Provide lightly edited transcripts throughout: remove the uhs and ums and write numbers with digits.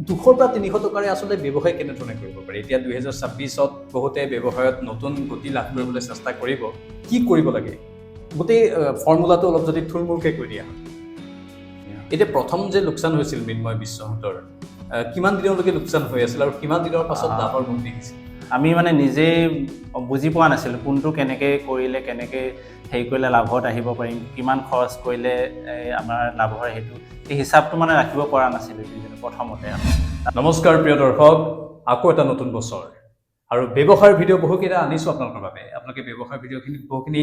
200 পৰা 300 টকাৰে আসলে ব্যৱসায় কেনেধৰণে কৰিব পাৰি এতিয়া 2026ত বহুতে ব্যৱসায়ত নতুন গতি লাভ কৰিবলৈ চেষ্টা কৰিব কি কৰিব লাগে গোটেই ফৰ্মুলাটো অলপ যদি থুলমূলকে কৈ দিয়া এতিয়া প্ৰথম যে লোকচান হৈছিল মৃন্ময় বিশ্বহতৰ কিমান দিনলৈকে লোকচান হৈ আছিল আৰু কিমান দিনৰ পাছত লাভৰ মুখ দেখিছিল আমি মানে নিজে বুজি পোৱা নাছিলোঁ কোনটো কেনেকৈ কৰিলে কেনেকৈ হেৰি কৰিলে লাভত আহিব পাৰিম কিমান খৰচ কৰিলে আমাৰ লাভ হয় সেইটো এই হিচাপটো মানে ৰাখিব পৰা নাছিলোঁ প্ৰথমতে নমস্কাৰ প্ৰিয় দৰ্শক আকৌ এটা নতুন বছৰ আৰু ব্যৱসায়ৰ ভিডিঅ' বহুকেইটা আনিছোঁ আপোনালোকৰ বাবে আপোনালোকে ব্যৱসায়ৰ ভিডিঅ'খিনিত বহুখিনি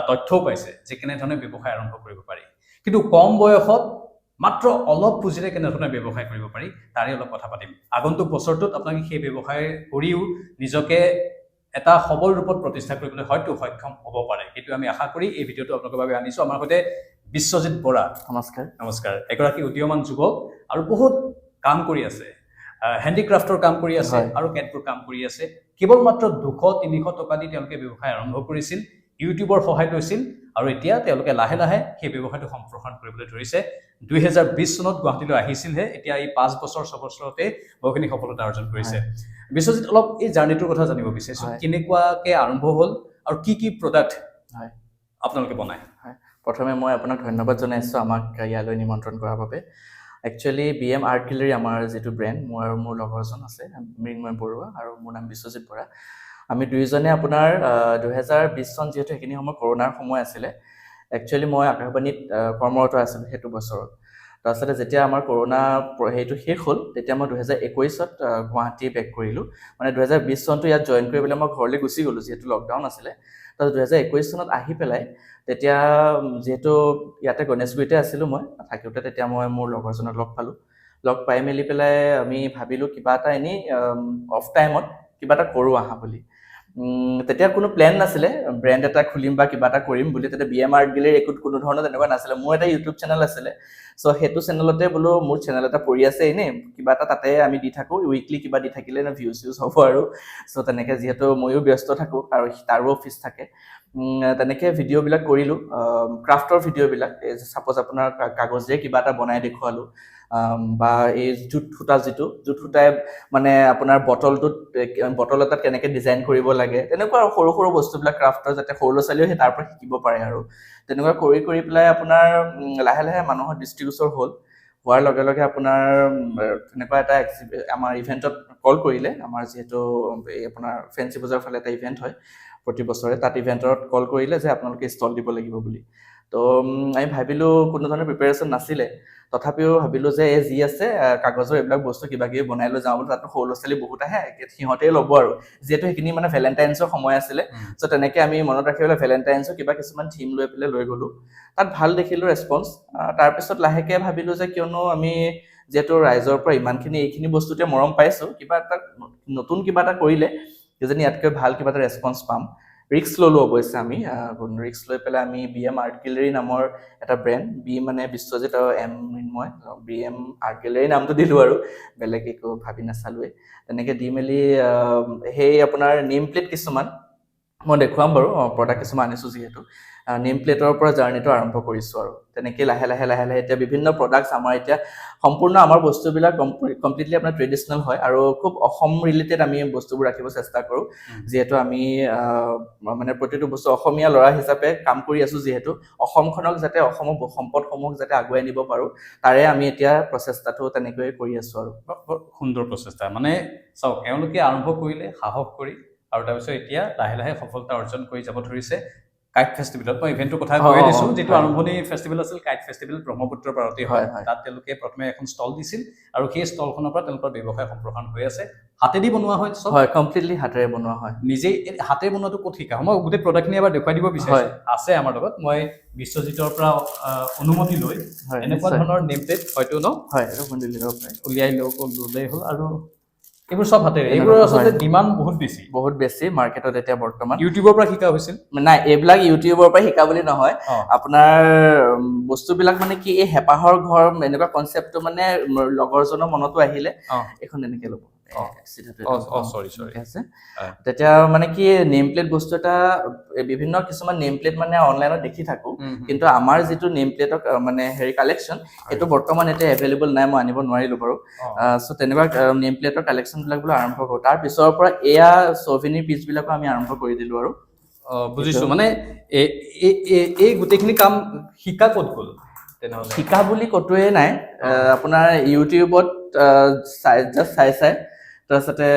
তথ্যও পাইছে যে কেনেধৰণে ব্যৱসায় আৰম্ভ কৰিব পাৰি কিন্তু কম বয়সত মাত্ৰ অলপ পুঁজিৰে কেনেধৰণে ব্যৱসায় কৰিব পাৰি তাৰে অলপ কথা পাতিম আগন্তুক বছৰটোত আপোনালোকে সেই ব্যৱসায় কৰিও নিজকে এটা সবল ৰূপত প্ৰতিষ্ঠা কৰিবলৈ হয়তো সক্ষম হ'ব পাৰে সেইটো আমি আশা কৰি এই ভিডিঅ'টো আপোনালোকৰ বাবে আনিছোঁ আমাৰ সৈতে বিশ্বজিৎ বৰা নমস্কাৰ এগৰাকী উদীয়মান যুৱক আৰু বহুত কাম কৰি আছে হেণ্ডিক্ৰাফ্টৰ কাম কৰি আছে আৰু কেটবোৰ কাম কৰি আছে কেৱল মাত্ৰ 200-300 টকা দি তেওঁলোকে ব্যৱসায় আৰম্ভ কৰিছিল ইউটিউবৰ সহায় লৈছিল আৰু এতিয়া তেওঁলোকে লাহে লাহে সেই ব্যৱসায়টো সম্প্ৰসাৰণ কৰিবলৈ ধৰিছে 2020 চনত গুৱাহাটীলৈ আহিছিলহে এতিয়া এই 5 বছৰ 6 বছৰতে বহুখিনি সফলতা অৰ্জন কৰিছে বিশ্বজিৎ অলপ এই জাৰ্নিটোৰ কথা জানিব বিচাৰিছোঁ কেনেকুৱাকৈ আৰম্ভ হ'ল আৰু কি কি প্ৰডাক্ট আপোনালোকে বনায় প্ৰথমে মই আপোনাক ধন্যবাদ জনাইছোঁ আমাক ইয়ালৈ নিমন্ত্ৰণ কৰাৰ বাবে একচুৱেলি BM আৰ্ট গেলেৰী আমাৰ যিটো ব্ৰেণ্ড মোৰ আৰু মোৰ লগৰজন আছে মৃন্ময় বৰুৱা আৰু মোৰ নাম বিশ্বজিৎ বৰা আমি দুইজনে আপোনাৰ 2020 চন যিহেতু সেইখিনি সময় কৰোণাৰ সময় আছিলে একচুৱেলি মই আকাশবাণীত কৰ্মৰত আছিলোঁ সেইটো বছৰত তাৰপিছতে যেতিয়া আমাৰ কৰোণা সেইটো শেষ হ'ল তেতিয়া মই 2021ত গুৱাহাটী বেক কৰিলোঁ মানে 2020 চনটো ইয়াত জইন কৰি পেলাই মই ঘৰলৈ গুচি গ'লোঁ যিহেতু লকডাউন আছিলে তাৰপিছত 2021 চনত আহি পেলাই তেতিয়া যেহেতু ইয়াতে গণেশগুৰিতে আছিলোঁ মই থাকোঁতে তেতিয়া মই মোৰ লগৰজনক লগ পাই মেলি পেলাই আমি ভাবিলোঁ কিবা এটা এনেই অফ টাইমত কিবা এটা কৰোঁ আহা বুলি তেতিয়া কোনো প্লেন নাছিলে ব্ৰেণ্ড এটা খুলিম বা কিবা এটা কৰিম বুলি তেতিয়া BM আৰ্ট গেলেৰী কোনো ধৰণৰ তেনেকুৱা নাছিলে মোৰ এটা ইউটিউব চেনেল আছিলে চ' সেইটো চেনেলতে বোলো মোৰ চেনেল এটা পৰি আছে এনেই কিবা এটা তাতে আমি দি থাকোঁ উইকলি কিবা দি থাকিলে ভিউজ হ'ব আৰু চ' তেনেকৈ যিহেতু ময়ো ব্যস্ত থাকোঁ আৰু তাৰো অফিচ থাকে তেনেকৈ ভিডিঅ'বিলাক কৰিলোঁ ক্ৰাফ্টৰ ভিডিঅ'বিলাক ছাপ'জ আপোনাৰ কাগজেৰে কিবা এটা বনাই দেখুৱালোঁ বা এই জুট সূতাই মানে আপোনাৰ বটল এটাত কেনেকৈ ডিজাইন কৰিব লাগে তেনেকুৱা সৰু সৰু বস্তুবিলাক ক্ৰাফ্টৰ যাতে সৰু ল'ৰা ছোৱালীও সেই তাৰ পৰা শিকিব পাৰে আৰু তেনেকুৱা কৰি পেলাই আপোনাৰ লাহে লাহে মানুহৰ দৃষ্টিগোচৰ হোৱাৰ লগে লগে আপোনাৰ তেনেকুৱা এটা আমাৰ ইভেণ্টত কল কৰিলে আমাৰ যিহেতু এই আপোনাৰ ফেঞ্চি বজাৰৰ ফালে এটা ইভেণ্ট হয় প্ৰতি বছৰে তাত ইভেণ্টত কল কৰিলে যে আপোনালোকে ষ্টল দিব লাগিব বুলি তো আমি ভাবিলোঁ কোনো ধৰণৰ প্ৰিপেৰেশ্যন নাছিলে তথাপিও ভাবিলোঁ যে এই যি আছে কাগজৰ এইবিলাক বস্তু কিবা কিবি বনাই লৈ যাওঁ বুলি তাতো সৰু ল'ৰা ছোৱালী বহুত আহে সিহঁতেই ল'ব আৰু যিহেতু সেইখিনি মানে ভেলেণ্টাইন্সৰ সময় আছিলে চ' তেনেকৈ আমি মনত ৰাখি পেলাই ভেলেণ্টাইন্সৰ কিবা কিছুমান থিম লৈ পেলাই লৈ গ'লোঁ তাত ভাল দেখিলোঁ ৰেছপন্স তাৰপিছত লাহেকৈ ভাবিলোঁ যে কিয়নো আমি যিহেতু ৰাইজৰ পৰা ইমানখিনি এইখিনি বস্তুতে মৰম পাইছোঁ কিবা এটা নতুন কিবা এটা কৰিলে কিজানি ইয়াতকৈ ভাল কিবা এটা ৰেছপন্স পাম ৰিক্স ল'লোঁ অৱশ্যে আমি ৰিক্স লৈ পেলাই আমি BM আৰ্ট গেলেৰী নামৰ এটা ব্ৰেণ্ড মানে বিশ্বজিৎ আৰু মৃন্ময় BM আৰ্ট গেলেৰী নামটো দিলোঁ আৰু বেলেগ একো ভাবি নাচালোৱে তেনেকৈ দি মেলি সেই আপোনাৰ নেম প্লেট কিছুমান মই দেখুৱাম বাৰু প্ৰডাক্ট কিছুমান আনিছোঁ যিহেতু নেম প্লেটৰ পৰা জাৰ্নিটো আৰম্ভ কৰিছোঁ আৰু তেনেকৈ লাহে লাহে এতিয়া বিভিন্ন প্ৰডাক্টছ আমাৰ এতিয়া সম্পূৰ্ণ আমাৰ বস্তুবিলাক কমপ্লিটলি আপোনাৰ ট্ৰেডিশ্যনেল হয় আৰু খুব অসম ৰিলেটেড আমি বস্তুবোৰ ৰাখিব চেষ্টা কৰোঁ যিহেতু আমি মানে প্ৰতিটো বস্তু অসমীয়া ল'ৰা হিচাপে কাম কৰি আছোঁ যিহেতু অসমখনক যাতে অসমৰ সম্পদসমূহক যাতে আগুৱাই নিব পাৰোঁ তাৰে আমি এতিয়া প্ৰচেষ্টাটো তেনেকৈয়ে কৰি আছোঁ আৰু সুন্দৰ প্ৰচেষ্টা মানে চাওক এওঁলোকে আৰম্ভ কৰিলে সাহস কৰি আৰু তাৰপিছত এতিয়া লাহে লাহে সফলতা অৰ্জন কৰি যাব ধৰিছে কাইট ফেষ্টিভেলত মই ইভেণ্টৰ কথা কৈ দিছোঁ যিটো আৰম্ভণি ফেষ্টিভেল আছিল কাইট ফেষ্টিভেল ব্ৰহ্মপুত্ৰৰ পাৰতে হয় তাত তেওঁলোকে প্ৰথমে এখন ষ্টল দিছিল আৰু সেই ষ্টলখনৰ পৰা তেওঁলোকৰ ব্যৱসায় সম্প্ৰসাৰণ হৈ আছে হাতেদি বনোৱা হয় চব হয় কমপ্লিটলি হাতেৰে বনোৱা হয় নিজেই হাতে বনোৱাটো ক'ত শিকা মই গোটেই প্ৰডাক্টখিনি এবাৰ দেখুৱাই দিব বিচাৰিছোঁ আছে আমাৰ লগত মই বিশ্বজিতৰ পৰা অনুমতি লৈ এনেকুৱা ধৰণৰ নেম প্লেট হয়তো ন হয় উলিয়াই ল'লেই হ'ল আৰু এইবোৰ চব হাতেৰে এইবোৰৰ আচলতে ডিমাণ্ড বহুত বেছি মাৰ্কেটত এতিয়া বৰ্তমান ইউটিউবৰ পৰা শিকা হৈছিল নাই এইবিলাক ইউটিউবৰ পৰা শিকা বুলি নহয় আপোনাৰ বস্তুবিলাক মানে কি এই হেঁপাহৰ ঘৰ এনেকুৱা কনচেপ্টটো মানে লগৰজনৰ মনতো আহিলে এখন এনেকৈ ল'ব sorry. আছে তেতিয়া মানে কি নেম প্লেট বস্তু এটা বিভিন্ন কিছুমান নেম প্লেট মানে অনলাইনত দেখি থাকো কিন্তু আমাৰ যিটো নেম প্লেটৰ মানে হেৰি কালেকশ্যন এইটো বৰ্তমান এতিয়া এভেইলেবল নাই মই আনিব নোৱাৰিলো বাৰু সো তেনেকুৱা নেম প্লেটৰ কালেকশ্যন বিলাক বোলে আৰম্ভ কৰো তাৰ পিছৰ পৰা এয়া চৌভিনিৰ পিচ বিলাকো আমি আৰম্ভ কৰি দিলো আৰু বুজিছো মানে এই গোটেইখিনি কাম শিকা ক'ত গ'ল তেনেহ'লে শিকা বুলি কতোৱে নাই আপোনাৰ ইউটিউবত চাই তাৰপিছতে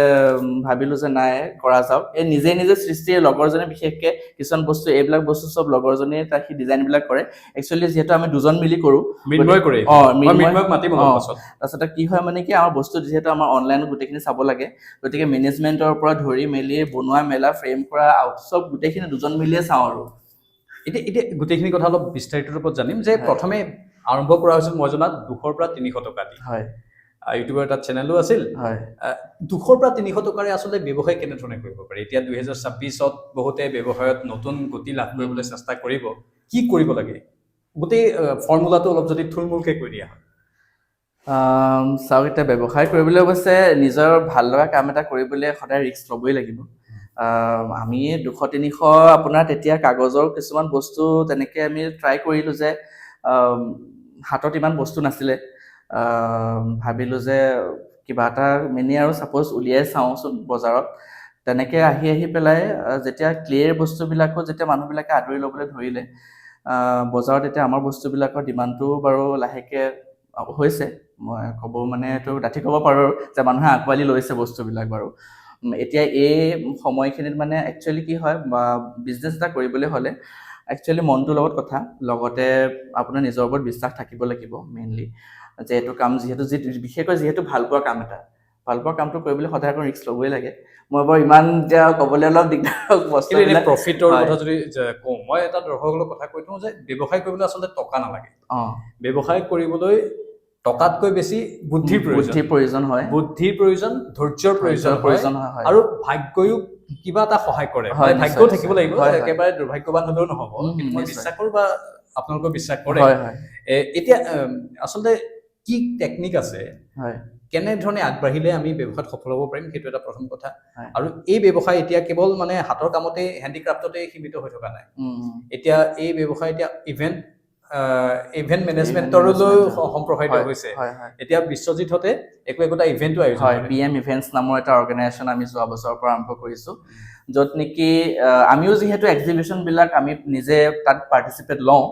ভাবিলো যে নাই কৰা যাওক এই নিজে নিজে সৃষ্টি লগৰজনে বিশেষকে কিছুমান বস্তু এইবিলাক বস্তু চব লগৰজনে তাক সি ডিজাইন বিলাক কৰে একচুৱেলি যিহেতু আমি দুজন মিলি কৰো মৃন্ময় কৰে মৃন্ময়ক মাতিব পাছত তাৰপিছতে কি হয় মানে কি আমাৰ বস্তু যিহেতু আমাৰ অনলাইনত গোটেইখিনি চাব লাগে গতিকে মেনেজমেণ্টৰ পৰা ধৰি মেলি বনোৱা মেলা ফ্ৰেম কৰা চব গোটেইখিনি দুজন মিলিয়ে চাওঁ আৰু এতিয়া গোটেইখিনি কথা অলপ বিস্তাৰিত ৰূপত জানিম যে প্ৰথমে আৰম্ভ কৰা হৈছিল মই জনাত 200 পৰা 300 টকা দি হয় ইউটিউবৰ এটা চেনেলো আছিল 200 পৰা 300 টকাৰে আচলতে ব্যৱসায় কেনেধৰণে কৰিব পাৰি এতিয়া 2026ত বহুতে ব্যৱসায়ত নতুন গতি লাভ কৰিবলৈ চেষ্টা কৰিব কি কৰিব লাগে গোটেই ফৰ্মুলাটো অলপ যদি থুলমূলকৈ কৈ দিয়া হয় চাওক এতিয়া ব্যৱসায় কৰিবলৈ অৱশ্যে নিজৰ ভাল লগা কাম এটা কৰিবলৈ সদায় ৰিস্ক ল'বই লাগিব আমি 200-300 আপোনাৰ তেতিয়া কাগজৰ কিছুমান বস্তু তেনেকৈ আমি ট্ৰাই কৰিলোঁ যে হাতত ইমান বস্তু নাছিলে ভাবিলোঁ যে কিবা এটা মিনি আৰু ছাপ'জ উলিয়াই চাওঁচোন বজাৰত তেনেকৈ আহি পেলাই যেতিয়া ক্লেৰ বস্তুবিলাকো যেতিয়া মানুহবিলাকে আদৰি ল'বলৈ ধৰিলে বজাৰত এতিয়া আমাৰ বস্তুবিলাকৰ ডিমাণ্ডটো বাৰু লাহেকৈ হৈছে মই ক'ব মানে এইটো ডাঠি ক'ব পাৰোঁ যে মানুহে আঁকোৱালি লৈছে বস্তুবিলাক বাৰু এতিয়া এই সময়খিনিত মানে একচুৱেলি কি হয় বিজনেছ এটা কৰিবলৈ হ'লে একচুৱেলি মনটোৰ লগত কথা লগতে আপোনাৰ নিজৰ ওপৰত বিশ্বাস থাকিব লাগিব মেইনলি যে এইটো কাম বিশেষকৈ যিহেতু ভাল পোৱা কাম এটা ভাল পোৱা কামটো কৰিবলৈ সদায় আকৌ ৰিস্ক ল'বই লাগে মই বাৰু ইমান এতিয়া ক'বলৈ অলপ দিগদাৰ প্ৰফিটৰ কথা যদি কওঁ মই এটা দৰ্শকৰ কথা কৈ থওঁ যে ব্যৱসায় কৰিবলৈ আচলতে টকা নালাগে ব্যৱসায় কৰিবলৈ টকাতকৈ বেছি বুদ্ধিৰ প্ৰয়োজন হয় বুদ্ধিৰ প্ৰয়োজন ধৈৰ্যৰ প্ৰয়োজন হয় আৰু ভাগ্যও কিবা এটা সহায় কৰে ভাগ্যও থাকিব লাগিব একেবাৰে দুৰ্ভাগ্যৱান হ'লেও নহ'ব কিন্তু মই বিশ্বাস কৰোঁ বা আপোনালোকেও বিশ্বাস কৰে এতিয়া আচলতে কি টেকনিক আছে কেনেধৰণে আগবাঢ়িলে আমি ব্যৱসায়ত সফল হ'ব পাৰিম সেইটো এটা প্ৰথম কথা আৰু এই ব্যৱসায় এতিয়া কেৱল মানে হাতৰ কামতে হেণ্ডিক্ৰাফ্টতে সীমিত হৈ থকা নাই এতিয়া এই ব্যৱসায় এতিয়া ইভেন্ট মেনেজমেণ্টৰলৈ সম্প্ৰসাৰিত হৈছে এতিয়া বিশ্বজিৎতে একোটা ইভেন্টো আয়োজন কৰে BM ইভেন্টছ নামৰ এটা অৰ্গেনাইজেশ্যন আমি যোৱা বছৰৰ পৰা আৰম্ভ কৰিছোঁ য'ত নেকি আমিও যিহেতু এক্সিবিশ্যনবিলাক আমি নিজে তাত পাৰ্টিচিপেট লওঁ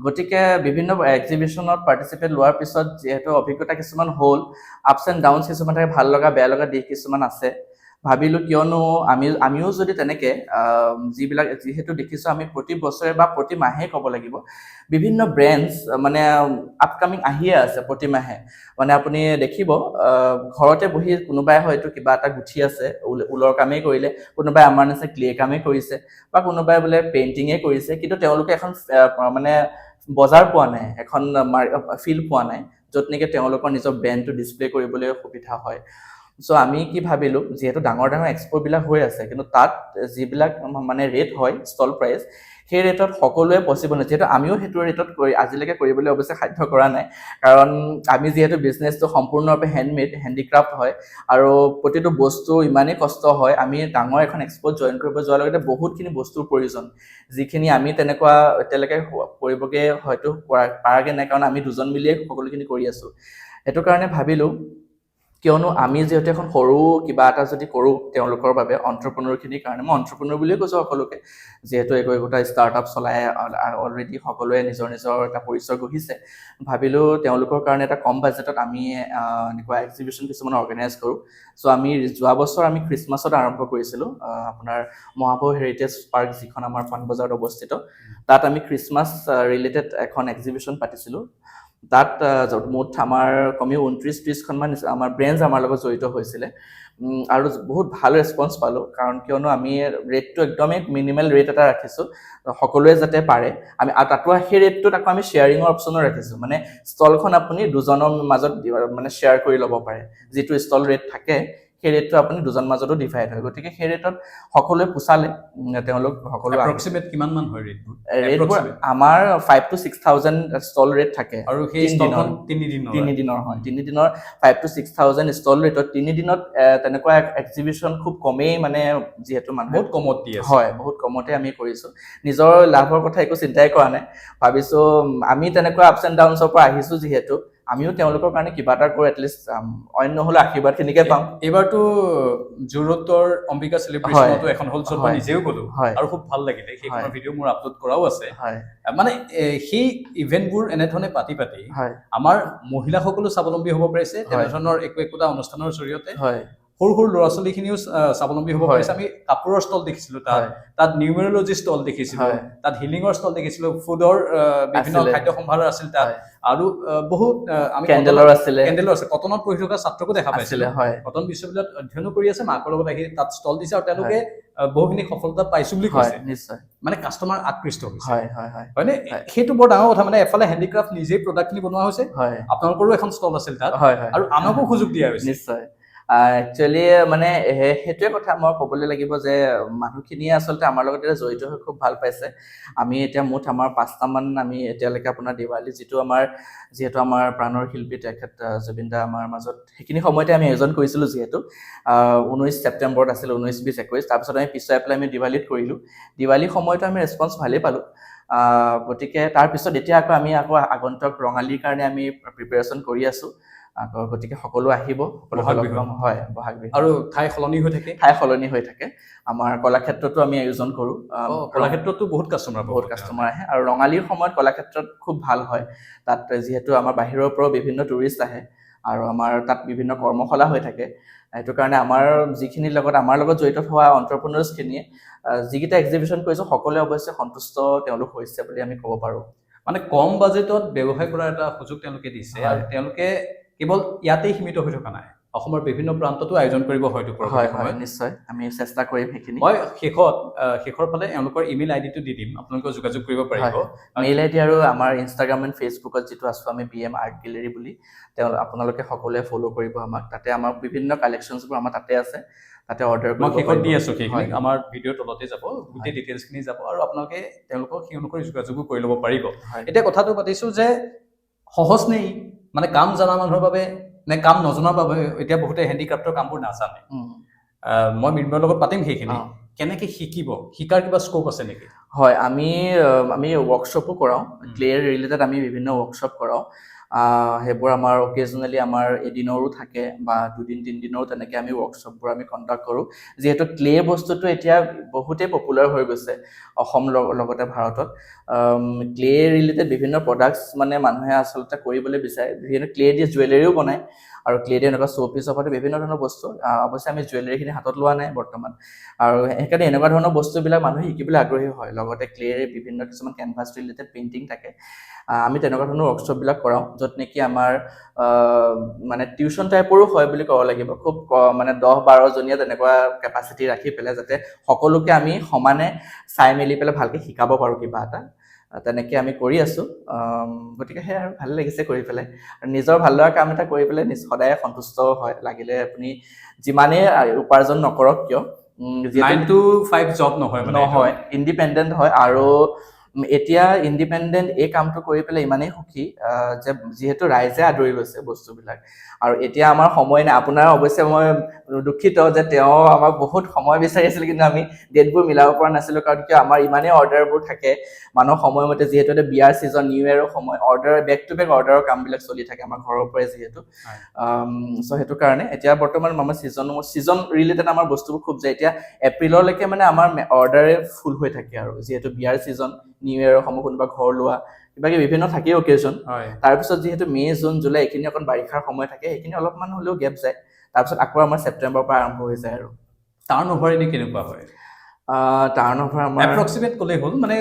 গতিকে বিভিন্ন এক্সিবিশ্যনত পাৰ্টিচিপেট লোৱাৰ পিছত যিহেতু অভিজ্ঞতা কিছুমান হ'ল আপছ এণ্ড ডাউনছ কিছুমান থাকে ভাল লগা বেয়া লগা দিশ কিছুমান আছে ভাবিলোঁ কিয়নো আমিও যদি তেনেকৈ যিহেতু দেখিছোঁ আমি প্ৰতি বছৰে বা প্ৰতি মাহে ক'ব লাগিব বিভিন্ন ব্ৰেণ্ডছ মানে আপকামিং আহিয়ে আছে প্ৰতি মাহে মানে আপুনি দেখিব ঘৰতে বহি কোনোবাই হয়তো কিবা এটা গুঠি আছে ঊলৰ কামেই কৰিলে কোনোবাই আমাৰ নিচিনা ক্লে কামেই কৰিছে বা কোনোবাই বোলে পেইণ্টিঙে কৰিছে কিন্তু তেওঁলোকে এখন মানে বজাৰ পোৱা নাই এখন ফিল্ড পোৱা নাই য'ত নেকি তেওঁলোকৰ নিজৰ ব্ৰেণ্ডটো ডিছপ্লে কৰিবলৈ সুবিধা হয় চ' আমি কি ভাবিলোঁ যিহেতু ডাঙৰ এক্সপ'বিলাক হৈ আছে কিন্তু তাত যিবিলাক মানে ৰেট হয় ষ্টল প্ৰাইচ সেই ৰেটত সকলোৱে পচিবল নহয় যিহেতু আমিও সেইটো ৰেটত আজিলৈকে কৰিবলৈ অৱশ্যে সাধ্য কৰা নাই কাৰণ আমি যিহেতু বিজনেছটো সম্পূৰ্ণৰূপে হেণ্ডমেড হেণ্ডিক্ৰাফ্ট হয় আৰু প্ৰতিটো বস্তু ইমানেই কষ্ট হয় আমি ডাঙৰ এখন এক্সপ'ত জইন কৰিব যোৱাৰ লগতে বহুতখিনি বস্তুৰ প্ৰয়োজন যিখিনি আমি তেনেকুৱা এতিয়ালৈকে কৰিবগৈ হয়তো পাৰাগৈ নাই কাৰণ আমি দুজন মিলিয়ে সকলোখিনি কৰি আছোঁ সেইটো কাৰণে ভাবিলোঁ কিয়নো আমি যিহেতু এখন সৰু কিবা এটা যদি কৰোঁ তেওঁলোকৰ বাবে অন্টাৰপ্ৰেনিয়ৰখিনিৰ কাৰণে মই অন্টাৰপ্ৰেনিয়ৰ বুলিয়ে কৈছোঁ সকলোকে যিহেতু একোটা ষ্টাৰ্টআপ চলাই অলৰেডি সকলোৱে নিজৰ এটা পৰিচয় গঢ়িছে ভাবিলোঁ তেওঁলোকৰ কাৰণে এটা কম বাজেটত আমি এনেকুৱা এক্সিবিশ্যন কিছুমান অৰ্গেনাইজ কৰোঁ চ' আমি যোৱা বছৰ আমি খ্ৰীষ্টমাছত আৰম্ভ কৰিছিলোঁ আপোনাৰ মহাপুৰ হেৰিটেজ পাৰ্ক যিখন আমাৰ পাণবজাৰত অৱস্থিত তাত আমি খ্ৰীষ্টমাছ ৰিলেটেড এখন এক্সিবিশ্যন পাতিছিলোঁ তাত মুঠ আমাৰ কমেও 29-30খনমান আমাৰ ব্ৰেণ্ডছ আমাৰ লগত জড়িত হৈছিলে আৰু বহুত ভাল ৰেছপন্স পালোঁ কাৰণ কিয়নো আমি ৰেটটো একদমেই মিনিমেল ৰেট এটা ৰাখিছোঁ সকলোৱে যাতে পাৰে আমি তাতো সেই ৰেটটোত আকৌ আমি শ্বেয়াৰিঙৰ অপশ্যনো ৰাখিছোঁ মানে ষ্টলখন আপুনি দুজনৰ মাজত মানে শ্বেয়াৰ কৰি ল'ব পাৰে যিটো ষ্টল ৰেট থাকে সেই ৰেটটো আপুনি দুজন মাজতো ডিভাইড হয় গতিকে সেই ৰেটত সকলোৱে পুচালে তেওঁলোক সকলো এপ্ৰক্সিমেট কিমান মান হয় ৰেটবোৰ ৰেটবোৰ আমাৰ 5 to 6,000 ষ্টল ৰেট থাকে আৰু সেই ষ্টলখন 3 দিনৰ হয় 3 দিনৰ 5 to 6,000 ষ্টল ৰেটত 3 দিনত তেনেকুৱা এক্সিবিশন খুব কমেই মানে যিহেতু মানুহে বহুত কমত দিয়ে হয় বহুত কমতে আমি কৰিছো নিজৰ লাভৰ কথা একো চিন্তাই কৰা নাই ভাবিছো আমি তেনেকুৱা আপছ এণ্ড ডাউনছৰ পৰা আহিছো যিহেতু আমিও তেওঁলোকৰ কাৰণে কিবা এটা কৰি এটলিষ্ট অন্য হলে আশীৰ্বাদখিনিকে পাম এইবাৰতো জুৰোডৰ অম্বিকা চেলিব্ৰেশ্যনতো এখন হ'ল য'ত মই নিজেও গ'লো আৰু খুব ভাল লাগিলে সেইখনৰ ভিডিঅ' মোৰ আপলোড কৰাও আছে মানে সেই ইভেণ্টবোৰ এনেধৰণে পাতি আমাৰ মহিলাসকলো স্বাৱলম্বী হ'ব পাৰিছে তেনেধৰণৰ একোটা অনুষ্ঠানৰ জৰিয়তে সৰু সৰু ল'ৰা ছোৱালীখিনিও স্বাৱলম্বী হ'ব পাৰিছে আমি কাপোৰৰ ষ্টল দেখিছিলো তাত নিউমেৰলজি ষ্টল দেখিছিলো তাত হিলিঙৰ ষ্টল দেখিছিলো ফুডৰ বিভিন্ন খাদ্য সম্ভাৰ আছিল তাত আৰু বহুত আমি কেণ্ডেলৰ আছে কটনত পঢ়ি থকা ছাত্ৰকো দেখা পাইছিলো কটন বিশ্ববিদ্যালয়ত অধ্যয়নো কৰি আছে মাকৰ লগত আহি তাত ষ্টল দিছে আৰু তেওঁলোকে বহুখিনি সফলতা পাইছো বুলি কৈছে নিশ্চয় মানে কাষ্টমাৰ আকৃষ্ট হৈছে হয়নে সেইটো বৰ ডাঙৰ কথা মানে এফালে হেণ্ডিক্ৰাফ্ট নিজেই প্ৰডাক্টখিনি বনোৱা হৈছে আপোনালোকৰো এখন ষ্টল আছিল তাত আৰু আনকো সুযোগ দিয়া হৈছে নিশ্চয় একচুৱেলি মানে সেইটোৱে কথা মই ক'বলৈ লাগিব যে মানুহখিনিয়ে আচলতে আমাৰ লগত এতিয়া জড়িত হৈ খুব ভাল পাইছে আমি এতিয়া মুঠ আমাৰ 5টামান আমি এতিয়ালৈকে আপোনাৰ দিৱালী যিহেতু আমাৰ প্ৰাণৰ শিল্পী তেখেত জুবিন দা আমাৰ মাজত সেইখিনি সময়তে আমি আয়োজন কৰিছিলোঁ যিহেতু 19 ছেপ্টেম্বৰত আছিল 19, 20, 21 তাৰপিছত আমি পিছুৱাই পেলাই আমি দিৱালীত কৰিলোঁ দিৱালী সময়তো আমি ৰেছপন্স ভালেই পালোঁ গতিকে তাৰপিছত এতিয়া আমি আগন্তুক ৰঙালীৰ কাৰণে আমি প্ৰিপেৰেশ্যন কৰি আছোঁ গতিকে সকলো আহিব হয় বহাগ বিহু আৰু ঠাই সলনি হৈ থাকে আমাৰ কলাক্ষেত্ৰতো আমি আয়োজন কৰোঁ কলাক্ষেত্ৰতো বহুত কাষ্টমাৰ আহে আৰু ৰঙালীৰ সময়ত কলাক্ষেত্ৰত খুব ভাল হয় তাত যিহেতু আমাৰ বাহিৰৰ পৰাও বিভিন্ন টুৰিষ্ট আহে আৰু আমাৰ তাত বিভিন্ন কৰ্মশালা হৈ থাকে সেইটো কাৰণে আমাৰ যিখিনিৰ লগত আমাৰ লগত জড়িত হোৱা এণ্টাৰপ্ৰেনাৰ্ছখিনিয়ে যিকেইটা এক্সিবিশ্যন কৰিছোঁ সকলোৱে অৱশ্যে সন্তুষ্ট তেওঁলোক হৈছে বুলি আমি ক'ব পাৰোঁ মানে কম বাজেটত ব্যৱসায় কৰাৰ এটা সুযোগ তেওঁলোকে দিছে আৰু তেওঁলোকে কেৱল ইয়াতেই সীমিত হৈ থকা নাই অসমৰ বিভিন্ন প্ৰান্ততো আয়োজন কৰিব হয়তো নিশ্চয় আমি চেষ্টা কৰিম সেইখিনি মই শেষৰ ফালে এওঁলোকৰ ইমেইল আইডিটো দি দিম আপোনালোকে যোগাযোগ কৰিব পাৰিব মেইল আইডি আৰু আমাৰ ইনষ্টাগ্ৰাম এণ্ড ফেচবুকত যিটো আছোঁ আমি BM আৰ্ট গেলেৰী বুলি আপোনালোকে সকলোৱে ফ'ল' কৰিব আমাক তাতে আমাৰ বিভিন্ন কালেকশ্যনছবোৰ আমাৰ তাতে আছে তাতে অৰ্ডাৰ মই শেষত দি আছোঁ সেইখিনি আমাৰ ভিডিঅ'ৰ তলতে যাব গোটেই ডিটেইলছখিনি যাব আৰু আপোনালোকে তেওঁলোকক সেই অনুসৰি যোগাযোগো কৰি ল'ব পাৰিব এতিয়া কথাটো পাতিছোঁ যে সহজ নেই মানে কাম জনা মানুহৰ বাবে নে কাম নজনাৰ বাবে এতিয়া বহুতে হেণ্ডিক্ৰাফ্টৰ কামবোৰ নাজানে মই মৃন্ময়ৰ লগত পাতিম সেইখিনি কেনেকৈ শিকাৰ কিবা স্ক'প আছে নেকি হয় আমি ৱৰ্কশ্বপো কৰাওঁ ক্লেৰ ৰিলেটেড আমি বিভিন্ন ৱৰ্কশ্বপ কৰাওঁ সেইবোৰ আমাৰ অকেজনেলি আমাৰ এদিনৰো থাকে বা 2 দিন 3 দিনৰো তেনেকৈ আমি ৱৰ্কশ্বপবোৰ আমি কণ্ডাক্ট কৰোঁ যিহেতু ক্লে বস্তুটো এতিয়া বহুতেই পপুলাৰ হৈ গৈছে অসম লগতে ভাৰতত ক্লে ৰিলেটেড বিভিন্ন প্ৰডাক্টছ মানে মানুহে আচলতে কৰিবলৈ বিচাৰে বিভিন্ন ক্লে দি জুৱেলাৰীও বনায় আৰু ক্লে দি এনেকুৱা শ্ব'পিছৰ পৰা বিভিন্ন ধৰণৰ বস্তু অৱশ্যে আমি জুৱেলাৰীখিনি হাতত লোৱা নাই বৰ্তমান আৰু সেইকাৰণে এনেকুৱা ধৰণৰ বস্তুবিলাক মানুহে শিকিবলৈ আগ্ৰহী হয় লগতে ক্লেৰ বিভিন্ন কিছুমান কেনভাছ ৰিলেটেড পেইণ্টিং থাকে আমি তেনেকুৱা ধৰণৰ ৱৰ্কশ্বপবিলাক কৰাওঁ য'ত নেকি আমাৰ মানে টিউশ্যন টাইপৰো হয় বুলি ক'ব লাগিব খুব মানে 10-12 জনীয়া তেনেকুৱা কেপাচিটি ৰাখি পেলাই যাতে সকলোকে আমি সমানে চাই মেলি পেলাই ভালকৈ শিকাব পাৰোঁ কিবা এটা তেনেকৈ আমি কৰি আছোঁ গতিকে সেয়া আৰু ভাল লাগিছে কৰি পেলাই আৰু নিজৰ ভাল লগা কাম এটা কৰি পেলাই সদায় সন্তুষ্ট হয় লাগিলে আপুনি যিমানেই উপাৰ্জন নকৰক কিয় 9 to 5 জব নহয় ইণ্ডিপেণ্ডেণ্ট হয় আৰু এতিয়া ইণ্ডিপেণ্ডেণ্ট এই কামটো কৰি পেলাই ইমানেই সুখী যে যিহেতু ৰাইজে আদৰি লৈছে বস্তুবিলাক আৰু এতিয়া আমাৰ সময় নাই আপোনাৰ অৱশ্যে মই দুখিত যে তেওঁ আমাক বহুত সময় বিচাৰি আছিল কিন্তু আমি ডেটবোৰ মিলাব পৰা নাছিলোঁ কাৰণ কিয় আমাৰ ইমানেই অৰ্ডাৰবোৰ থাকে মানুহৰ সময়মতে যিহেতু এতিয়া বিয়াৰ ছিজন নিউ ইয়েৰৰ সময় অৰ্ডাৰ বেক টু বেক অৰ্ডাৰৰ কামবিলাক চলি থাকে আমাৰ ঘৰৰ পৰাই যিহেতু চ' সেইটো কাৰণে এতিয়া বৰ্তমান আমাৰ ছিজন ৰিলেটেড আমাৰ বস্তুবোৰ খুব যায় এতিয়া এপ্ৰিললৈকে মানে আমাৰ অৰ্ডাৰে ফুল হৈ থাকে আৰু যিহেতু বিয়াৰ ছিজন নিউ ইয়েৰৰ সময় কোনোবা ঘৰ লোৱা কিবা বিভিন্ন থাকেই অকেজন তাৰপিছত যিহেতু মে' জুন জুলাই এইখিনি অকণ বাৰিষাৰ সময় থাকে সেইখিনি অলপমান হ'লেও গেপ যায় তাৰপিছত আকৌ আমাৰ ছেপ্টেম্বৰৰ পৰা আৰম্ভ হৈ যায় আৰু টাৰ্ণ অভাৰ এনেই কেনেকুৱা হয় টাৰ্ণ অভাৰ আমাৰ এপ্ৰক্সিমেট ক'লেই হ'ল মানে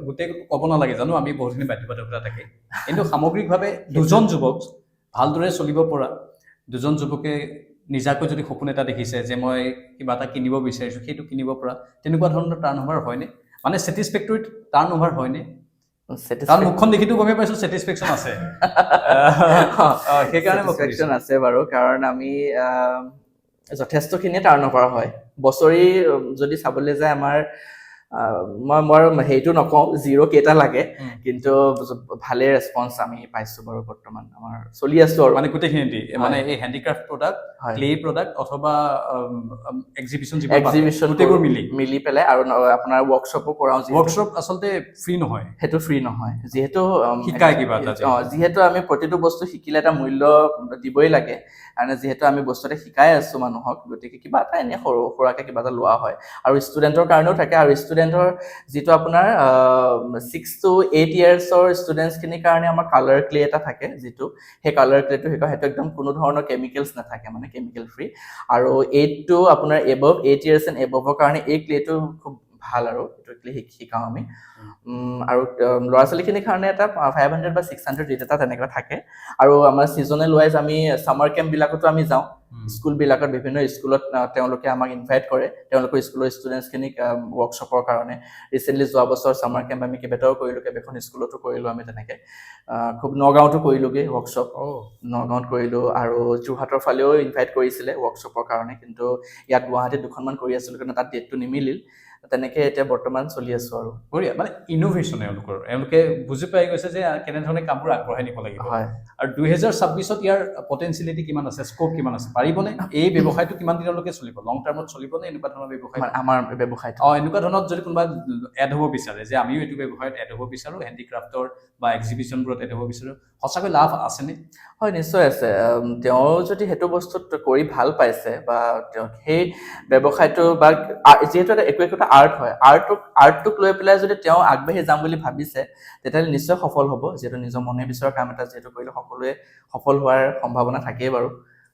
গোটেই ক'ব নালাগে জানো আমি বহুতখিনি বাধ্যবাধকতা থাকে কিন্তু সামগ্ৰিকভাৱে দুজন যুৱক ভালদৰে চলিব পৰা দুজন যুৱকে নিজাকৈ যদি সপোন এটা দেখিছে যে মই কিবা এটা কিনিব বিচাৰিছোঁ সেইটো কিনিব পৰা তেনেকুৱা ধৰণৰ টাৰ্ণ অভাৰ হয়নে মানে ছেটিছফেক্টৰী টাৰ্ণ অভাৰ হয়নে কাৰণ মুখখন দেখিতো গমেই পাইছোঁ ছেটিছফেকশ্যন আছে সেইকাৰণে ছেটিছফেকশ্যন আছে বাৰু কাৰণ আমি যথেষ্টখিনি টাৰ্ণ অভাৰ হয় বছৰি যদি চাবলৈ যায় আমাৰ মই হেৰিটো নকওঁ জিৰ' কেইটা লাগে কিন্তু ভালে ৰেছপন্স আমি পাইছো বাৰু বৰ্তমান আমাৰ চলি আছো আৰু মানে গোটেইখিনি মানে এই হেণ্ডিক্ৰাফ্ট প্ৰডাক্ট ক্লে প্ৰডাক্ট অথবা এক্সিবিশন গোটেইবোৰ মিলি পেলাই আৰু আপোনাৰ ৱৰ্কশ্বপো কৰাওঁ ৱৰ্কশ্বপ আচলতে ফ্ৰী নহয় সেইটো ফ্ৰী নহয় যিহেতু শিকাই কিবা এটা যিহেতু আমি প্ৰতিটো বস্তু শিকিলে এটা মূল্য দিবই লাগে আৰু যিহেতু আমি বস্তু এটা শিকাই আছো মানুহক গতিকে কিবা এটা এনে সৰু সুৰাকে কিবা এটা লোৱা হয় আৰু ষ্টুডেণ্টৰ কাৰণেও থাকে আৰু ষ্টুডেণ্টৰ যিটো আপোনাৰ 6 to 8 ইয়াৰ্ছৰ ষ্টুডেণ্টছখিনিৰ কাৰণে আমাৰ কালাৰ ক্লে এটা থাকে যিটো সেই কালাৰ ক্লেটো সেইটো একদম কোনো ধৰণৰ কেমিকেলছ নাথাকে মানে কেমিকেল ফ্ৰী আৰু 8 to আপোনাৰ এবভ 8 ইয়াৰ্ছ এণ্ড এবভৰ কাৰণে এই ক্লেটো খুব ভাল আৰু এইটো ক্লে শিকাওঁ আমি আৰু ল'ৰা ছোৱালীখিনিৰ কাৰণে এটা 500 বা 600 ৰেট এটা তেনেকুৱা থাকে আৰু আমাৰ ছিজনেল ৱাইজ আমি ছামাৰ কেম্পবিলাকতো আমি যাওঁ স্কুলবিলাকত বিভিন্ন স্কুলত তেওঁলোকে আমাক ইনভাইট কৰে তেওঁলোকৰ স্কুলৰ ষ্টুডেণ্টছখিনিক ৱৰ্কশ্বপৰ কাৰণে ৰিচেণ্টলি যোৱা বছৰ ছামাৰ কেম্প আমি কেইবাটাও কৰিলোঁ কেইবাখন স্কুলতো কৰিলোঁ আমি তেনেকৈ খুব নগাঁৱতো কৰিলোঁগৈ ৱৰ্কশ্বপ নগাঁৱত কৰিলোঁ আৰু যোৰহাটৰ ফালেও ইনভাইট কৰিছিলে ৱৰ্কশ্বপৰ কাৰণে কিন্তু ইয়াত গুৱাহাটীত দুখনমান কৰি আছিলোঁ কিন্তু তাত ডেটটো নিমিলিল তেনেকৈ এতিয়া বৰ্তমান চলি আছোঁ আৰু বঢ়িয়া মানে ইনোভেশ্যন এওঁলোকে বুজি পাই গৈছে যে কেনেধৰণে কামবোৰ আগবঢ়াই নিব লাগিব হয় আৰু 2026ত ইয়াৰ পটেনচিয়েলিটি কিমান আছে স্কোপ কিমান আছে পাৰিবনে এই ব্যৱসায়টো কিমান দিনলৈকে চলিব লং টাৰ্মত চলিবনে এনেকুৱা ধৰণৰ ব্যৱসায় আমাৰ ব্যৱসায়টো এনেকুৱা ধৰণত যদি কোনোবা এড হ'ব বিচাৰে যে আমিও এইটো ব্যৱসায়ত এড হ'ব বিচাৰোঁ হেণ্ডিক্ৰাফ্টৰ বা এক্সিবিশ্যনবোৰত এড হ'ব বিচাৰোঁ সঁচাকৈ লাভ আছেনে হয় নিশ্চয় আছে তেওঁ যদি সেইটো বস্তুত কৰি ভাল পাইছে বা তেওঁ সেই ব্যৱসায়টো বা যিহেতু একোটা আৰ্ট হয় আৰ্টটোক লৈ পেলাই যদি তেওঁ আগবাঢ়ি যাম বুলি ভাবিছে তেতিয়াহ'লে নিশ্চয় সফল হ'ব যিহেতু নিজৰ মনে বিচৰা কাম এটা যিহেতু কৰিলে সকলোৱে সফল হোৱাৰ সম্ভাৱনা থাকেই বাৰু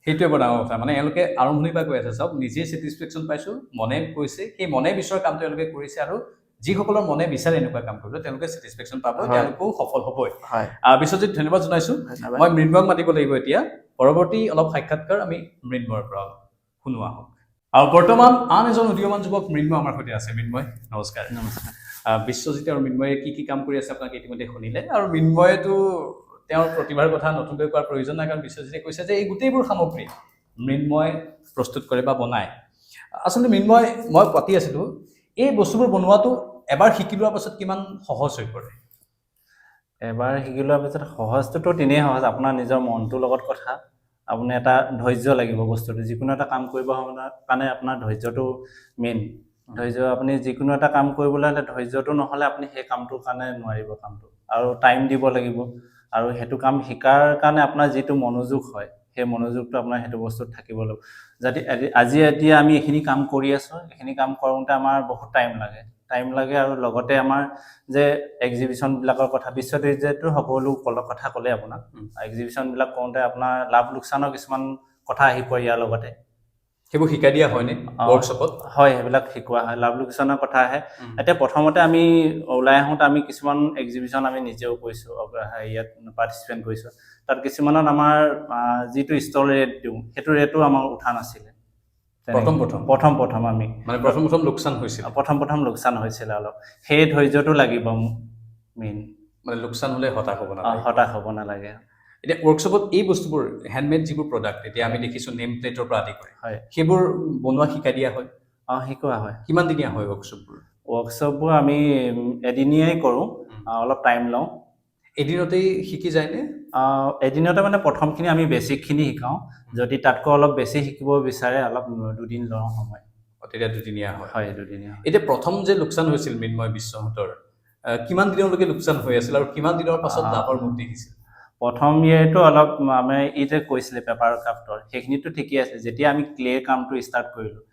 সেইটোৱে বৰ ডাঙৰ কথা মানে এওঁলোকে আৰম্ভণিৰ পৰা কৈ আছে চাওক নিজে ছেটিছফেকশ্যন পাইছোঁ মনে কৈছে সেই মনে বিচৰা কামটো এওঁলোকে কৰিছে আৰু যিসকলৰ মনে বিচাৰে এনেকুৱা কাম কৰিবলৈ তেওঁলোকে ছেটিছফেকশ্যন পাব তেওঁলোকেও সফল হ'বই বিশ্বজিৎ ধন্যবাদ জনাইছোঁ মই মৃন্ময়ক মাতিব লাগিব এতিয়া পৰৱৰ্তী অলপ সাক্ষাৎকাৰ আমি মৃন্ময়ৰ পৰা শুনোৱা হওক আৰু বৰ্তমান আন এজন উদীয়মান যুৱক মৃন্ময় আমাৰ সৈতে আছে মৃন্ময় নমস্কাৰ বিশ্বজিৎ আৰু মৃন্ময়ে কি কাম কৰি আছে আপোনাক ইতিমধ্যে শুনিলে আৰু মৃন্ময়েতো তেওঁৰ প্ৰতিভাৰ কথা নতুনকৈ কোৱাৰ প্ৰয়োজন নাই কাৰণ বিশ্বজিতে কৈছে যে এই গোটেইবোৰ সামগ্ৰী মৃন্ময় প্ৰস্তুত কৰে বা বনায় আচলতে মৃন্ময় মই পাতি আছিলোঁ এই বস্তুবোৰ বনোৱাটো এবাৰ শিকি লোৱাৰ পাছত কিমান সহজ হৈ পৰে এবাৰ শিকি লোৱাৰ পিছত সহজটোতো তেনেই সহজ আপোনাৰ নিজৰ মনটোৰ লগত কথা আপুনি এটা ধৈৰ্য লাগিব বস্তুটো যিকোনো এটা কাম কৰিব কাৰণে আপোনাৰ ধৈৰ্যটো মেইন ধৈৰ্য আপুনি যিকোনো এটা কাম কৰিবলৈ হ'লে ধৈৰ্যটো নহ'লে আপুনি সেই কামটোৰ কাৰণে নোৱাৰিব কামটো আৰু টাইম দিব লাগিব আৰু সেইটো কাম শিকাৰ কাৰণে আপোনাৰ যিটো মনোযোগ হয় সেই মনোযোগটো আপোনাৰ সেইটো বস্তুত থাকিব লাগিব যদি আজি এতিয়া আমি এইখিনি কাম কৰি আছোঁ এইখিনি কাম কৰোঁতে আমাৰ বহুত টাইম লাগে আৰু লগতে আমাৰ যে এক্সিবিশ্যনবিলাকৰ কথা বিশ্ববিদ্যালয়তো সকলো কথা ক'লে আপোনাক এক্সিবিশ্যনবিলাক কৰোঁতে আপোনাৰ লাভ লোকচানৰ কিছুমান কথা আহি পৰে ইয়াৰ লগতে সেইবোৰ শিকাই দিয়া হয়নে ৱৰ্কশ্বপত হয় সেইবিলাক শিকোৱা হয় লাভ লোকচানৰ কথা আহে এতিয়া প্ৰথমতে আমি ওলাই আহোঁতে আমি কিছুমান এক্সিবিশ্যন আমি নিজেও কৰিছোঁ ইয়াত পাৰ্টিচিপেণ্ট কৰিছোঁ তাত কিছুমানত আমাৰ যিটো ষ্টল ৰেট দিওঁ সেইটো ৰেটো আমাৰ উঠা নাছিলে প্ৰথম আমি মানে প্ৰথম লোকচান হৈছিল প্ৰথম লোকচান হৈছিলে অলপ সেই ধৈৰ্যটো লাগিব মেইন মানে লোকচান হ'লে হতাশ হ'ব নালাগে এতিয়া ৱৰ্কশ্বপত এই বস্তুবোৰ হেণ্ডমেড যিবোৰ প্ৰডাক্ট এতিয়া আমি দেখিছোঁ নেম প্লেটৰ পৰা আদি কৰি হয় সেইবোৰ বনোৱা শিকাই দিয়া হয় শিকোৱা হয় কিমান দিনীয়া হয় ৱৰ্কশ্বপবোৰ আমি এদিনীয়াই কৰোঁ অলপ টাইম লওঁ এদিনতেই শিকি যায়নে এদিনতে মানে প্ৰথমখিনি আমি বেছিকখিনি শিকাওঁ যদি তাতকৈ অলপ বেছি শিকিব বিচাৰে অলপ 2 দিন লওঁ সময় তেতিয়া দুদিনীয়া হয় দুদিনীয়া এতিয়া প্ৰথম যে লোকচান হৈছিল মৃন্ময় বিশ্বহঁতৰ কিমান দিনলৈকে লোকচান হৈ আছিল আৰু কিমান দিনৰ পাছত লাভৰ মুখ দেখিছিল প্ৰথম ইয়েৰটো অলপ আমি ইতে কৈছিলে পেপাৰ ক্ৰাফ্টৰ সেইখিনিতো ঠিকেই আছে যেতিয়া আমি ক্লে কামটো ষ্টাৰ্ট কৰিলোঁ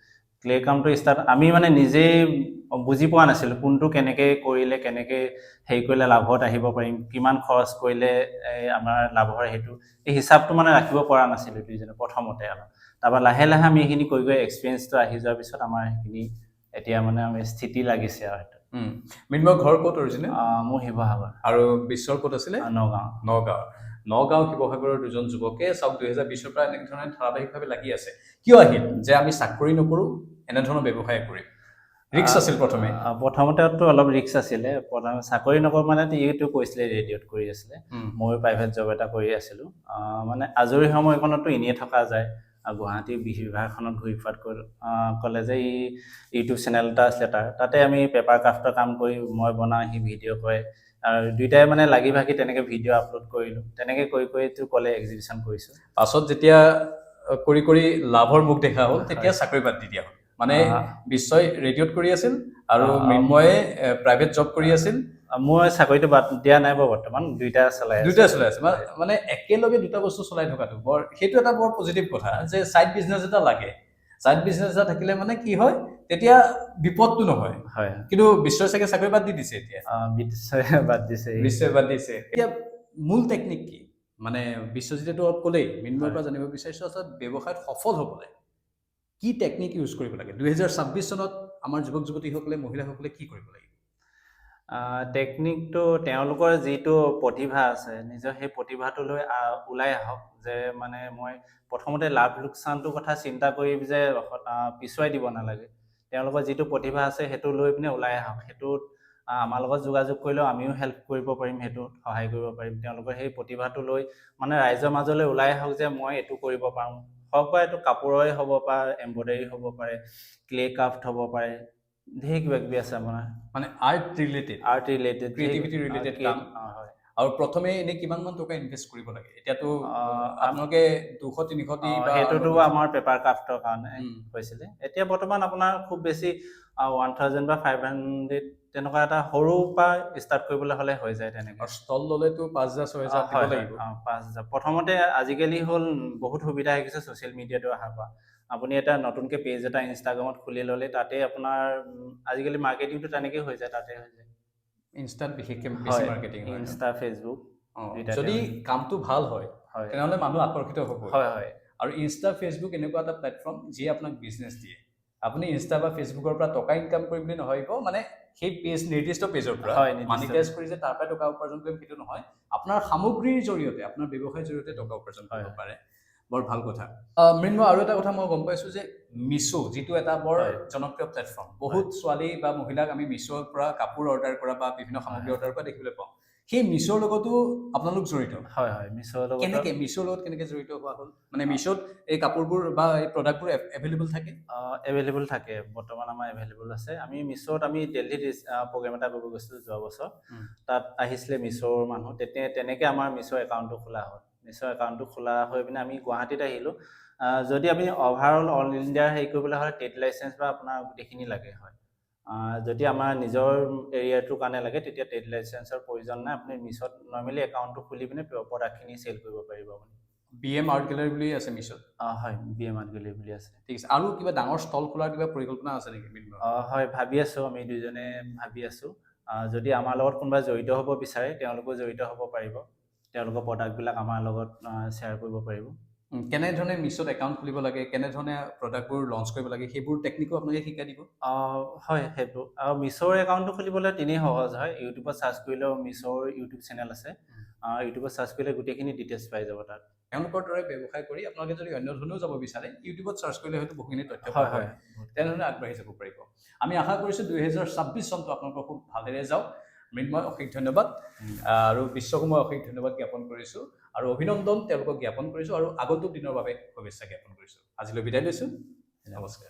আমি মানে নিজেই বুজি পোৱা নাছিলোঁ কোনটো কেনেকৈ কৰিলে কেনেকৈ হেৰি কৰিলে লাভত আহিব পাৰিম কিমান খৰচ কৰিলে আমাৰ লাভৰ সেইটো এই হিচাপটো মানে ৰাখিব পৰা নাছিলোঁ দুইজনে প্ৰথমতে অলপ তাৰপৰা লাহে লাহে আমি এইখিনি গৈ এক্সপিৰিয়েঞ্চটো আহি যোৱাৰ পিছত আমাৰ সেইখিনি এতিয়া মানে আমি স্থিতি লাগিছে আৰু সেইটো মৃন্ময় ঘৰ ক'ত অৰিজিনেল মোৰ শিৱসাগৰ আৰু বিশ্বৰ ক'ত আছিলে নগাঁও শিৱসাগৰৰ দুজন যুৱকে চাওক 2020ৰ পৰা এনেধৰণে ধাৰাবাহিকভাৱে লাগি আছে কিয় আহিল যে আমি চাকৰি নকৰোঁ এনেধৰণৰ ব্যৱসায় কৰিম ৰিস্ক আছিল প্ৰথমতেতো অলপ ৰিস্ক আছিলে প্ৰথমে চাকৰি নকৰোঁ মানে এইটো কৈছিলে ৰেডিঅ'ত কৰি আছিলে ময়ো প্ৰাইভেট জব এটা কৰি আছিলোঁ মানে আজৰি সময়কণতো এনেই থকা যায় গুৱাহাটী বিভাগখনত ঘূৰি ফুৰাত ক'লে যে ইউটিউব চেনেল এটা আছিলে তাতে আমি পেপাৰ ক্ৰাফ্টৰ কাম কৰি মই বনাওঁ, সি ভিডিঅ' কৰে, আৰু দুইটাই মানে লাগি ভাগি তেনেকৈ ভিডিঅ' আপলোড কৰিলোঁ। তেনেকৈ কৰি কৰিতো ক'লে এক্সিবিশ্যন কৰিছোঁ। পাছত যেতিয়া কৰি কৰি লাভৰ মুখ দেখা হ'ল তেতিয়া চাকৰি বাদ দি দিয়া হ'ল। মানে বিশ্বই ৰেডিঅ'ত কৰি আছিল আৰু মৃন্ময়ে প্ৰাইভেট জব কৰি আছিল। মই চাকৰিটো বাদ দিয়া নাই বাৰু, বৰ্তমান দুইটা চলাই আছে। মানে একেলগে দুটা বস্তু চলাই থকাটো সেইটো এটা বৰ পজিটিভ কথা, যে চাইড বিজনেছ এটা লাগে। চাইড বিজনেছ এটা থাকিলে মানে কি হয়, তেতিয়া বিপদটো নহয়। হয়, কিন্তু বিশ্বই চাগে চাকৰি বাদ দি দিছে এতিয়া। বিশ্বই বাদ দিছে। এতিয়া মূল টেকনিক কি? মানে বিশ্বজিতেতো ক'লেই, মৃন্ময়ৰ পৰা জানিব বিচাৰিছোঁ আচলতে ব্যৱসায়ত সফল হ'বলৈ কি টেকনিক ইউজ কৰিব লাগে? 2026 চনত আমাৰ যুৱক যুৱতীসকলে, মহিলাসকলে কি কৰিব লাগিব? টেকনিকটো তেওঁলোকৰ যিটো প্ৰতিভা আছে, নিজৰ সেই প্ৰতিভাটো লৈ ওলাই আহক। যে মানে মই প্ৰথমতে লাভ লোকচানটোৰ কথা চিন্তা কৰি যে পিছুৱাই দিব নালাগে। তেওঁলোকৰ যিটো প্ৰতিভা আছে সেইটো লৈ পিনে ওলাই আহক। সেইটোত আমাৰ লগত যোগাযোগ কৰিলেও আমিও হেল্প কৰিব পাৰিম, সেইটোত সহায় কৰিব পাৰিম। তেওঁলোকৰ সেই প্ৰতিভাটো লৈ মানে ৰাইজৰ মাজলৈ ওলাই আহক যে মই এইটো কৰিব পাৰোঁ। হওক বা এইটো কাপোৰৰে হ'ব পাৰে, এম্ব্ৰইডাৰী হ'ব পাৰে, ক্লে ক্ৰাফ্ট হ'ব পাৰে, ঢেৰ কিবা কিবি আছে আপোনাৰ। মানে আৰ্ট ৰিলেটেড, ক্ৰিয়েটিভিটি ৰিলেটেড কাম। হয়। আৰু প্ৰথমে এনে কিমান মান টকা ইনভেষ্ট কৰিব লাগে? এতিয়াতো আপোনালোকে 200-300 দি বা সেইটোতো আমাৰ পেপাৰ ক্ৰাফ্টৰ কাৰণে হৈছিলে। এতিয়া বৰ্তমান আপোনাৰ খুব বেছি 1000 বা 500 তেনেকুৱা এটা সৰু পৰা ষ্টাৰ্ট কৰিবলৈ হ'লে হৈ যায় তেনেকৈ। ষ্টল ল'লেতো 5000-6000 দিব লাগিব। 5000 প্ৰথমতে আজিকালি হ'ল বহুত সুবিধা হৈ গৈছে ছ'চিয়েল মিডিয়াটো অহাৰ পৰা। আপুনি এটা নতুনকৈ পেজ এটা ইনষ্টাগ্ৰামত খুলি ল'লে তাতে আপোনাৰ আজিকালি মাৰ্কেটিংটো তেনেকৈ হৈ যায়, তাতে হৈ যায়। ইনষ্টাত বিশেষকৈ বেছি মাৰ্কেটিং হয়। ইনষ্টা, ফেচবুক যদি কামটো ভাল হয় তেনেহ'লে মানুহ আকৰ্ষিত হ'ব। হয়। আৰু ইনষ্টা, ফেচবুক এনেকুৱা এটা প্লেটফৰ্ম যিয়ে আপোনাক বিজনেছ দিয়ে। আপুনি ইনষ্টা বা ফেচবুকৰ পৰা টকা ইনকাম কৰিম বুলি নহ'ব, মানে সেই পেজ, নিৰ্দিষ্ট পেজৰ পৰা মানিটাইজ কৰি যে তাৰ পৰা টকা উপাৰ্জন কৰিম সেইটো নহয়। আপোনাৰ সামগ্ৰীৰ জৰিয়তে, আপোনাৰ ব্যৱসায়ৰ জৰিয়তে টকা উপাৰ্জন কৰিব পাৰে। বৰ ভাল কথা। মৃন্ময়, আৰু এটা কথা মই গম পাইছোঁ যে মিছো, যিটো এটা বৰ জনপ্ৰিয় প্লেটফৰ্ম, বহুত ছোৱালী বা মহিলাক আমি মিছোৰ পৰা কাপোৰ অৰ্ডাৰ কৰা বা বিভিন্ন সামগ্ৰী অৰ্ডাৰ কৰা দেখিবলৈ পাওঁ। সেই মিছোৰ লগতো আপোনালোক জড়িত? হয়। মিছোৰ লগত মিছোৰ লগত কেনেকৈ জড়িত হোৱা হ'ল? মানে মিছোত এই কাপোৰবোৰ বা এই প্ৰডাক্টবোৰ এভেইলেবল থাকে? এভেইলেবল থাকে, বৰ্তমান আমাৰ এভেইলেবল আছে। আমি মিছোত দিল্লীত প্ৰগ্ৰেম এটা কৰিব গৈছিলোঁ যোৱা বছৰ। তাত আহিছিলে মিছোৰ মানুহ, তেনেকৈ আমাৰ মিছো একাউণ্টটো খোলা হ'ল। মিছো একাউণ্টটো খোলা হৈ পিনে আমি গুৱাহাটীত আহিলোঁ। যদি আপুনি অভাৰঅল অল ইণ্ডিয়া হেৰি কৰিবলৈ হ'লে ট্ৰেড লাইচেঞ্চ বা আপোনাৰ গোটেইখিনি লাগে হয়। যদি আমাৰ নিজৰ এৰিয়াটোৰ কাৰণে লাগে তেতিয়া ট্ৰেড লাইচেঞ্চৰ প্ৰয়োজন নাই। আপুনি মিছোত নৰ্মেলি একাউণ্টটো খুলি পিনে প্ৰডাক্টখিনি চেল কৰিব পাৰিব আপুনি। BM আৰ্ট গেলাৰী বুলি আছে মিছোত? হয়, BM আৰ্ট গেলাৰী বুলি আছে। ঠিক আছে। আৰু কিবা ডাঙৰ ষ্টল খোলাৰ কিবা পৰিকল্পনা আছে নেকি? হয়, ভাবি আছোঁ, আমি দুইজনে ভাবি আছোঁ। যদি আমাৰ লগত কোনোবা জড়িত হ'ব বিচাৰে তেওঁলোকো জড়িত হ'ব পাৰিব। তেওঁলোকৰ প্ৰডাক্টবিলাক আমাৰ লগত শ্বেয়াৰ কৰিব পাৰিব। কেনেধৰণে মিছোত একাউণ্ট খুলিব লাগে, কেনেধৰণে প্ৰডাক্টবোৰ লঞ্চ কৰিব লাগে, সেইবোৰ টেকনিকো আপোনালোকে শিকাই দিব? হয়, সেইবোৰ। আৰু মিছোৰ একাউণ্টটো খুলিবলৈ তেনেই সহজ হয়। ইউটিউবত চাৰ্চ কৰিলেও মিছোৰ ইউটিউব চেনেল আছে। ইউটিউবত চাৰ্চ কৰিলে গোটেইখিনি ডিটেইলছ পাই যাব তাত। তেওঁলোকৰ দৰে ব্যৱসায় কৰি আপোনালোকে যদি অন্য ধৰণেও যাব বিচাৰে, ইউটিউবত চাৰ্চ কৰিলে হয়তো বহুখিনি তথ্য হয়। তেনেধৰণে আগবাঢ়ি যাব পাৰিব। আমি আশা কৰিছোঁ 2026 চনটো আপোনালোকৰ খুব ভালেৰে যাওক। মৃন্ময়, অশেষ ধন্যবাদ। আৰু বিশ্বকো মই অশেষ ধন্যবাদ জ্ঞাপন কৰিছোঁ আৰু অভিনন্দন তেওঁলোকক জ্ঞাপন কৰিছোঁ আৰু আগন্তুক দিনৰ বাবে শুভেচ্ছা জ্ঞাপন কৰিছোঁ। আজিলৈ বিদায় লৈছোঁ। নমস্কাৰ।